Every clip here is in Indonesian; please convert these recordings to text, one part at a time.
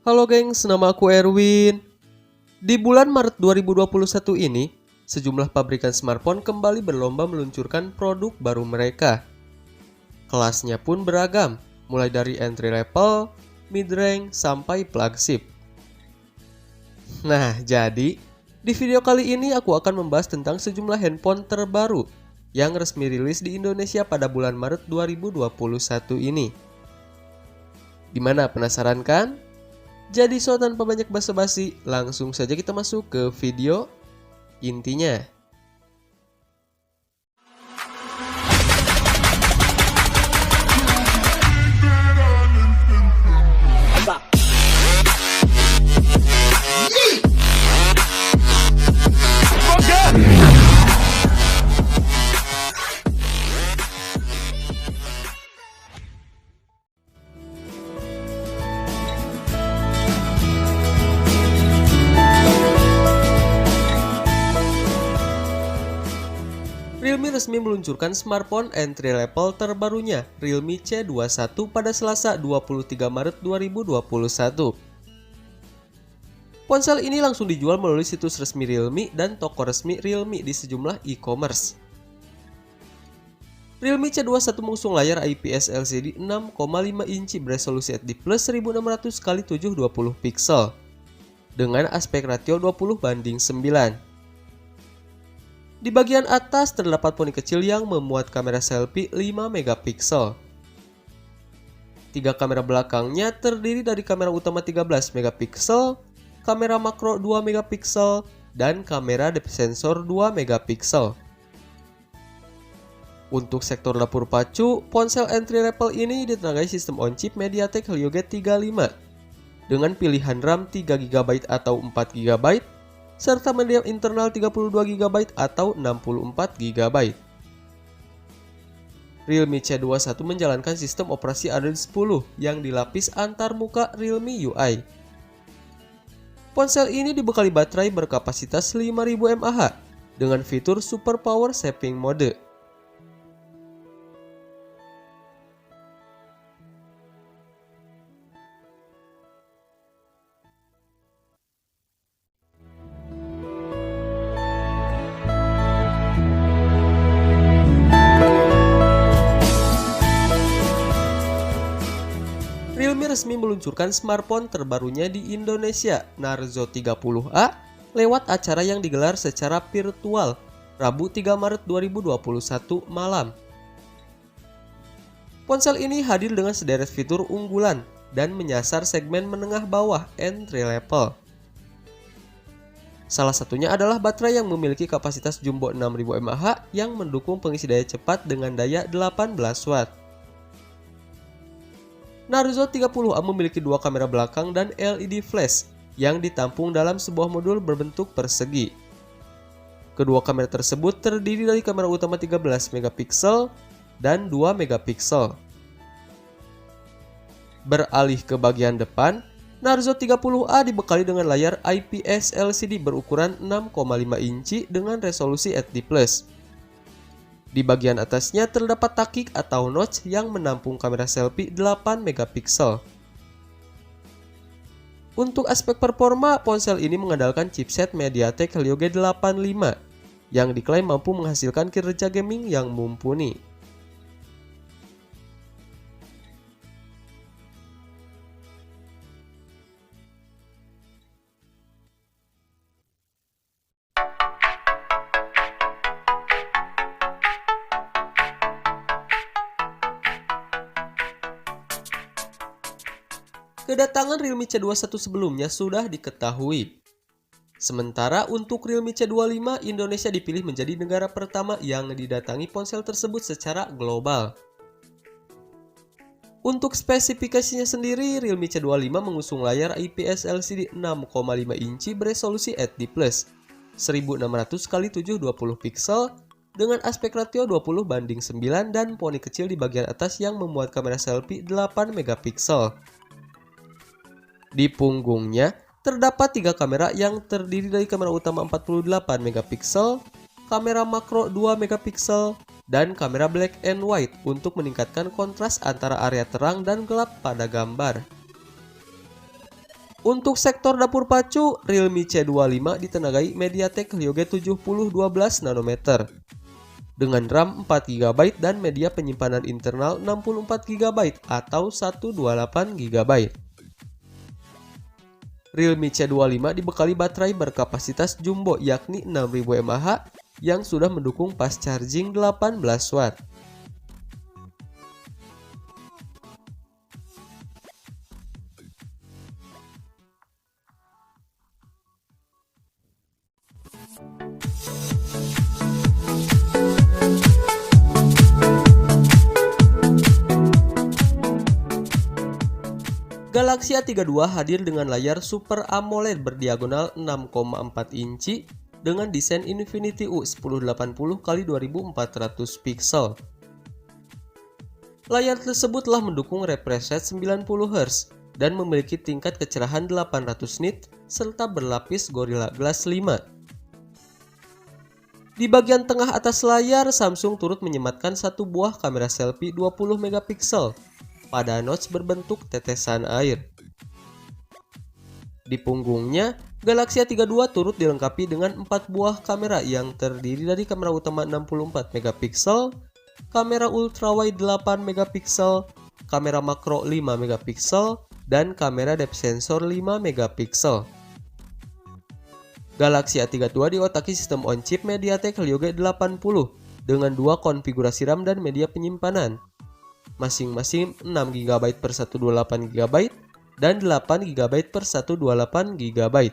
Halo gengs, nama aku Erwin. Di bulan Maret 2021 ini, sejumlah pabrikan smartphone kembali berlomba meluncurkan produk baru mereka. Kelasnya pun beragam, mulai dari entry level, mid-range, sampai flagship. Nah, jadi di video kali ini aku akan membahas tentang sejumlah handphone terbaru yang resmi rilis di Indonesia pada bulan Maret 2021 ini. Gimana, penasaran kan? Jadi tanpa banyak basa-basi, langsung saja kita masuk ke video intinya. Realme resmi meluncurkan smartphone entry level terbarunya, Realme C21 pada Selasa 23 Maret 2021. Ponsel ini langsung dijual melalui situs resmi Realme dan toko resmi Realme di sejumlah e-commerce. Realme C21 mengusung layar IPS LCD 6,5 inci beresolusi HD+ 1600x720 pixel dengan aspek ratio 20:9. Di bagian atas terdapat poni kecil yang memuat kamera selfie 5 megapiksel. Tiga kamera belakangnya terdiri dari kamera utama 13 megapiksel, kamera makro 2 megapiksel, dan kamera depth sensor 2 megapiksel. Untuk sektor dapur pacu, ponsel entry level ini ditenagai sistem on-chip MediaTek Helio G35 dengan pilihan RAM 3GB atau 4GB serta media internal 32GB atau 64GB. Realme C21 menjalankan sistem operasi Android 10 yang dilapis antarmuka Realme UI. Ponsel ini dibekali baterai berkapasitas 5000 mAh dengan fitur Super Power Saving Mode. Realme resmi meluncurkan smartphone terbarunya di Indonesia, Narzo 30A, lewat acara yang digelar secara virtual Rabu 3 Maret 2021 malam. Ponsel ini hadir dengan sederet fitur unggulan dan menyasar segmen menengah bawah entry level. Salah satunya adalah baterai yang memiliki kapasitas jumbo 6000 mAh yang mendukung pengisi daya cepat dengan daya 18 Watt. Narzo 30A memiliki dua kamera belakang dan LED flash yang ditampung dalam sebuah modul berbentuk persegi. Kedua kamera tersebut terdiri dari kamera utama 13 megapiksel dan 2 megapiksel. Beralih ke bagian depan, Narzo 30A dibekali dengan layar IPS LCD berukuran 6,5 inci dengan resolusi HD+. Di bagian atasnya terdapat takik atau notch yang menampung kamera selfie 8 megapiksel. Untuk aspek performa, ponsel ini mengandalkan chipset MediaTek Helio G85 yang diklaim mampu menghasilkan kinerja gaming yang mumpuni. Kedatangan Realme C21 sebelumnya sudah diketahui. Sementara untuk Realme C25, Indonesia dipilih menjadi negara pertama yang didatangi ponsel tersebut secara global. Untuk spesifikasinya sendiri, Realme C25 mengusung layar IPS LCD 6,5 inci beresolusi HD+, 1600x720 pixel dengan aspek ratio 20:9 dan poni kecil di bagian atas yang memuat kamera selfie 8 megapiksel. Di punggungnya terdapat tiga kamera yang terdiri dari kamera utama 48 megapiksel, kamera makro 2 megapiksel, dan kamera black and white untuk meningkatkan kontras antara area terang dan gelap pada gambar. Untuk sektor dapur pacu, Realme C25 ditenagai MediaTek Helio G70 12 nanometer dengan RAM 4 GB dan media penyimpanan internal 64 GB atau 128 GB. Realme C25 dibekali baterai berkapasitas jumbo yakni 6000 mAh yang sudah mendukung fast charging 18 Watt. Galaxy A32 hadir dengan layar Super AMOLED berdiagonal 6,4 inci dengan desain Infinity U 1080x2400 pixel. Layar tersebut telah mendukung refresh rate 90 Hz dan memiliki tingkat kecerahan 800 nit serta berlapis Gorilla Glass 5. Di bagian tengah atas layar, Samsung turut menyematkan satu buah kamera selfie 20 megapiksel pada notch berbentuk tetesan air. Di punggungnya, Galaxy A32 turut dilengkapi dengan 4 buah kamera yang terdiri dari kamera utama 64 megapiksel, kamera ultrawide 8 megapiksel, kamera makro 5 megapiksel, dan kamera depth sensor 5 megapiksel. Galaxy A32 diotaki sistem on-chip MediaTek Helio G80 dengan dua konfigurasi RAM dan media penyimpanan, masing-masing 6 GB per 128 GB dan 8 GB per 128 GB.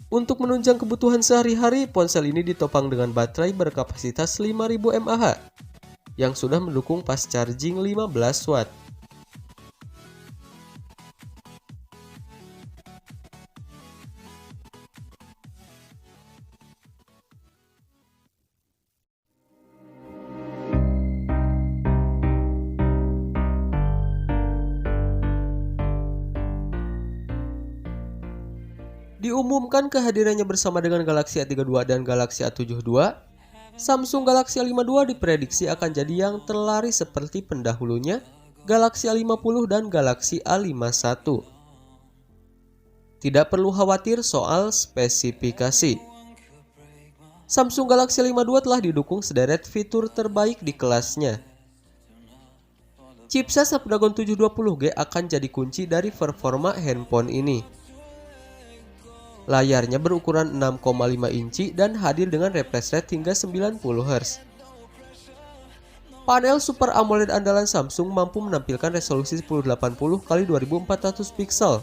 Untuk menunjang kebutuhan sehari-hari, ponsel ini ditopang dengan baterai berkapasitas 5000 mAh yang sudah mendukung fast charging 15 Watt. Diumumkan kehadirannya bersama dengan Galaxy A32 dan Galaxy A72, Samsung Galaxy A52 diprediksi akan jadi yang terlaris seperti pendahulunya, Galaxy A50 dan Galaxy A51. Tidak perlu khawatir soal spesifikasi. Samsung Galaxy A52 telah didukung sederet fitur terbaik di kelasnya. Chipset Snapdragon 720G akan jadi kunci dari performa handphone ini. Layarnya berukuran 6,5 inci dan hadir dengan refresh rate hingga 90 Hz. Panel Super AMOLED andalan Samsung mampu menampilkan resolusi 1080x2400 pixel.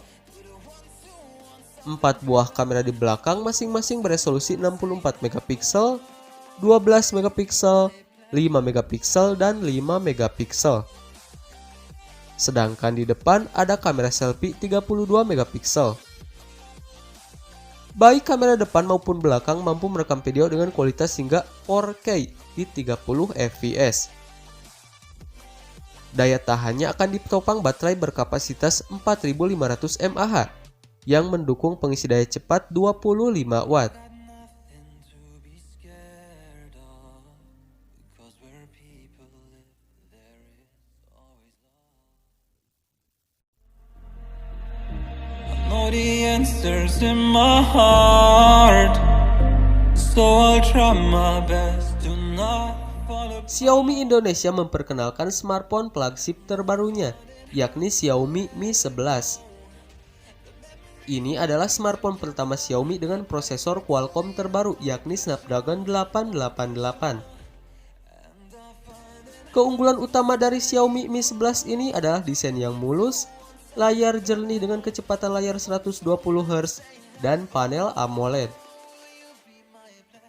4 buah kamera di belakang masing-masing beresolusi 64 megapiksel, 12 megapiksel, 5 megapiksel, dan 5 megapiksel. Sedangkan di depan ada kamera selfie 32 megapiksel. Baik kamera depan maupun belakang mampu merekam video dengan kualitas hingga 4K di 30 fps. Daya tahannya akan ditopang baterai berkapasitas 4500 mAh yang mendukung pengisi daya cepat 25 Watt. The answers in my heart, so I'll try my best to not fall apart. Xiaomi Indonesia memperkenalkan smartphone flagship terbarunya, yakni Xiaomi Mi 11. Ini adalah smartphone pertama Xiaomi dengan prosesor Qualcomm terbaru, yakni Snapdragon 888. Keunggulan utama dari Xiaomi Mi 11 ini adalah desain yang mulus, layar jernih dengan kecepatan layar 120 Hz, dan panel AMOLED.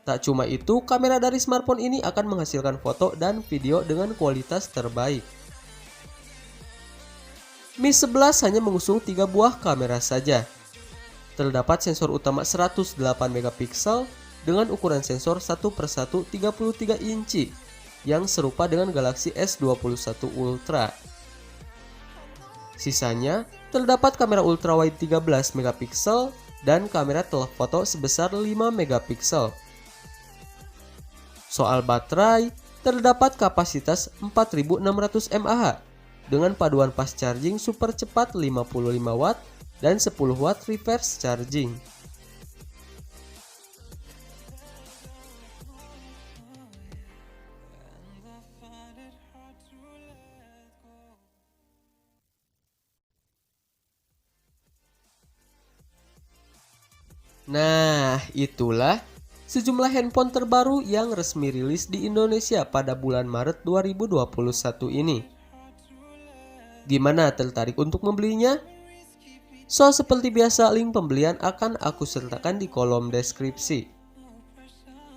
Tak cuma itu, kamera dari smartphone ini akan menghasilkan foto dan video dengan kualitas terbaik. Mi 11 hanya mengusung 3 buah kamera saja. Terdapat sensor utama 108 megapiksel dengan ukuran sensor 1/1 33 inci yang serupa dengan Galaxy S21 Ultra. Sisanya, terdapat kamera ultrawide 13 megapiksel dan kamera telefoto sebesar 5 megapiksel. Soal baterai, terdapat kapasitas 4600 mAh dengan paduan fast charging super cepat 55 watt dan 10 watt reverse charging. Nah, itulah sejumlah handphone terbaru yang resmi rilis di Indonesia pada bulan Maret 2021 ini. Gimana, tertarik untuk membelinya? So, seperti biasa, link pembelian akan aku sertakan di kolom deskripsi.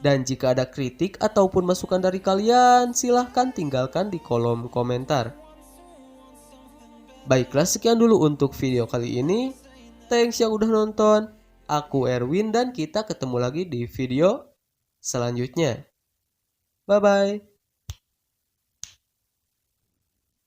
Dan jika ada kritik ataupun masukan dari kalian, silahkan tinggalkan di kolom komentar. Baiklah, sekian dulu untuk video kali ini. Thanks yang udah nonton. Aku Erwin dan kita ketemu lagi di video selanjutnya. Bye-bye.